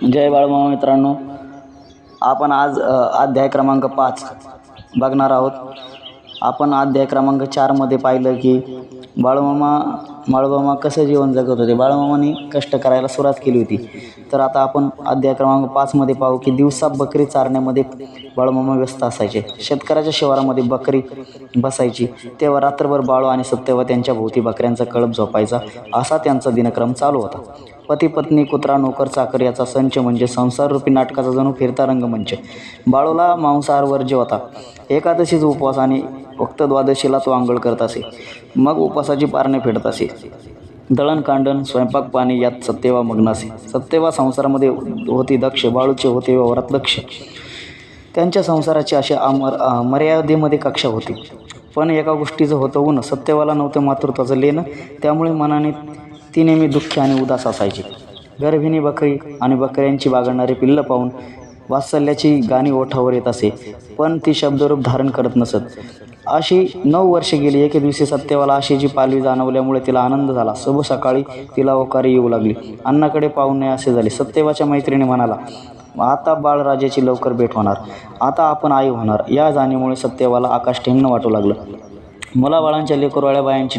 जय बाळमामा मित्रांनो, आपण आज अध्याय क्रमांक 5 बघणार आहोत. आपण अध्याय क्रमांक 4मध्ये पाहिलं की बाळूमामा कसं जीवन जगत होते. बाळूमामांनी कष्ट करायला सुरुवात केली होती. तर आता आपण अध्याय क्रमांक 5मध्ये पाहू की दिवसा बकरी चारण्यामध्ये बाळूमामा व्यस्त असायचे. शेतकऱ्याच्या शिवारामध्ये बकरी बसायची तेव्हा रात्रभर बाळू आणि सत्यवा त्यांच्या भोवती बकऱ्यांचा कळप झोपायचा. असा त्यांचा दिनक्रम चालू होता. पती पत्नी कुत्रा नोकर चाकर याचा संच म्हणजे संसाररूपी नाटकाचा जणू फिरता रंगमंच. बाळूला मांसाहार वर्ज्य होता. एकादशीचा उपवास आणि फक्त द्वादशीला तो आंघोळ करत असे. मग उपवासाची पारणे फेडत असे. दळणकांडण स्वयंपाक पाणी यात सत्यवा मग्न असे. सत्यवा संसारामध्ये होती दक्ष, बाळूचे होते व्यवहारात लक्ष. त्यांच्या संसाराची अशा मर्यादेमध्ये कक्षा होती. पण एका गोष्टीचं होतं ऊन, सत्यवाला नव्हतं मातृत्वाचं लेणं. त्यामुळे मनाने ती नेहमी दुःखी आणि उदास असायची. गर्भिणी बकरी आणि बकऱ्यांची बागडणारी पिल्लं पाहून वात्सल्याची गाणी ओठावर येत असे, पण ती शब्दरूप धारण करत नसत. अशी 9 वर्षे गेली. एके दिवशी सत्यवाला आशेची पालवी जाणवल्यामुळे तिला आनंद झाला. शुभ सकाळी तिला ओकारी येऊ लागली. अन्नाकडे पाहू नये असे झाले. सत्यवाच्या मैत्रिणी म्हणाला, आता बाळराजाची लवकर भेट होणार, आता आपण आई होणार. या जाणीमुळे सत्यवाला आकाश ठेंगणं वाटू लागलं. मुलाबाळांच्या लेकरवाळ्या बायांची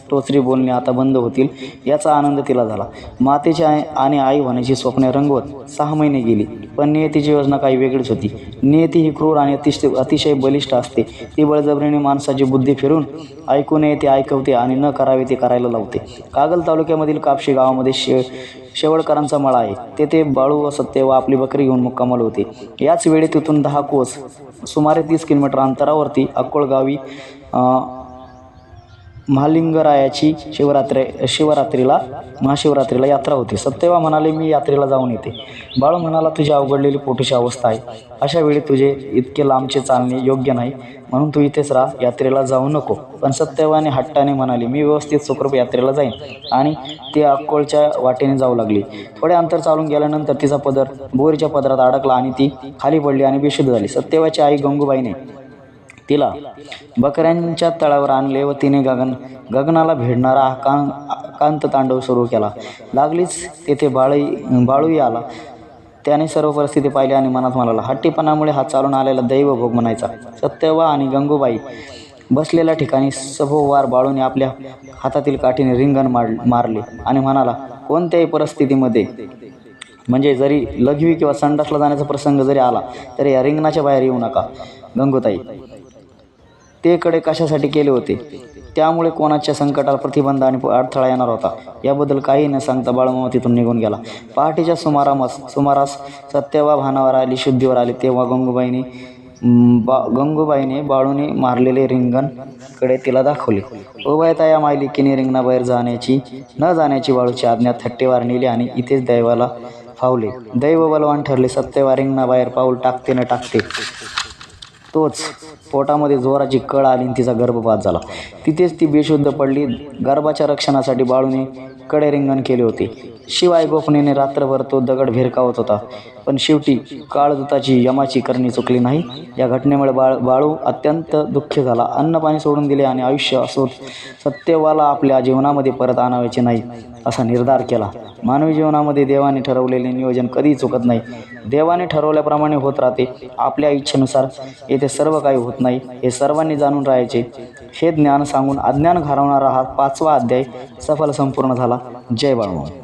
टोचरी बोलणी आता बंद होतील याचा आनंद तिला झाला. मातेची आणि आई होण्याची स्वप्ने रंगवत 6 महिने गेली. पण नियतीची योजना काही वेगळीच होती. नियती ही क्रूर आणि अतिशय बलिष्ठ असते. ती बळजबरीने माणसाची बुद्धी फिरून ऐकू नये ते ऐकवते आणि न करावे ते करायला लावते. कागल तालुक्यामधील कापशी गावामध्ये शेवळकरांचा मळा आहे. तेथे बाळू व सत्यवा आपली बकरी घेऊन मुक्कामाला होते. याच वेळी तिथून 10 कोस सुमारे 30 किलोमीटर अंतरावरती अक्कोळगावी महालिंगरायाची महाशिवरात्रीला यात्रा होती. सत्यवा म्हणाले, मी यात्रेला जाऊन येते. बाळू म्हणाला, तुझी अवघडलेली पोटीची अवस्था आहे. अशा वेळी तुझे इतके लांबचे चालणे योग्य नाही, म्हणून तू इथेच राहा, यात्रेला जाऊ नको. पण सत्यवाने हट्टाने म्हणाली, मी व्यवस्थित सुखरूप यात्रेला जाईन. आणि ती अक्कोळच्या वाटेने जाऊ लागली. थोडे अंतर चालून गेल्यानंतर तिचा पदर बोरीच्या पदरात अडकला आणि ती खाली पडली आणि बेशुद्ध झाली. सत्यवाची आई गंगूबाईने तिला बकऱ्यांच्या तळावर आणले व तिने गगनाला भेडणारा कांत तांडव सुरू केला. लागलीच तेथे बाळूही आला. त्याने सर्व परिस्थिती पाहिली आणि मनात म्हणाला, हट्टीपणामुळे हा चालून आलेला दैवभोग म्हणायचा. सत्यवा आणि गंगूबाई बसलेल्या ठिकाणी सभोवार बाळूने आपल्या हातातील काठीने रिंगण मारले आणि म्हणाला, कोणत्याही परिस्थितीमध्ये म्हणजे जरी लघवी किंवा संडासला जाण्याचा प्रसंग जरी आला तरी या रिंगणाच्या बाहेर येऊ नका. गंगूताई, ते कडे कशासाठी केले होते? त्यामुळे कोणाच्या संकटाला प्रतिबंध आणि अडथळा येणार होता. याबद्दल काही न सांगता बाळूमामा तिथून निघून गेला. पहाटेच्या सुमारास सत्यवा भानावर आली, शुद्धीवर आली. तेव्हा गंगूबाईने बाळूने मारलेले रिंगणकडे तिला दाखवले. उभयता या मायलिकीने रिंगणाबाहेर न जाण्याची बाळूची आज्ञा थट्टेवार नेली आणि इथेच दैवाला फावले. दैव बलवान ठरले. सत्यवा रिंगणाबाहेर पाऊल टाकते न टाकते तोच पोटामध्ये जोराची कळ आली आणि तिचा गर्भपात झाला. तिथेच ती बेशुद्ध पडली. गर्भाच्या रक्षणासाठी बाळूने कडे रिंगण केले होते. शिवाय गोपनीने रात्रभर तो दगड भिरकावत होता. पण शेवटी काळदूताची यमाची करणी चुकली नाही. या घटनेमुळे बाळू अत्यंत दुःखी झाला. अन्नपाणी सोडून दिले आणि आयुष्य असोत सत्यवाला आपल्या जीवनामध्ये परत आणायचे नाही असा निर्धार केला. मानवी जीवनामध्ये देवाने ठरवलेले नियोजन कधीही चुकत नाही. देवाने ठरवल्याप्रमाणे होत राहते. आपल्या इच्छेनुसार येथे सर्व काही होत नाही, हे सर्वांनी जाणून राहायचे. हे ज्ञान सांगून अज्ञान घालवणारा हा 5वा अध्याय संपूर्ण झाला. जय बाळूमामा.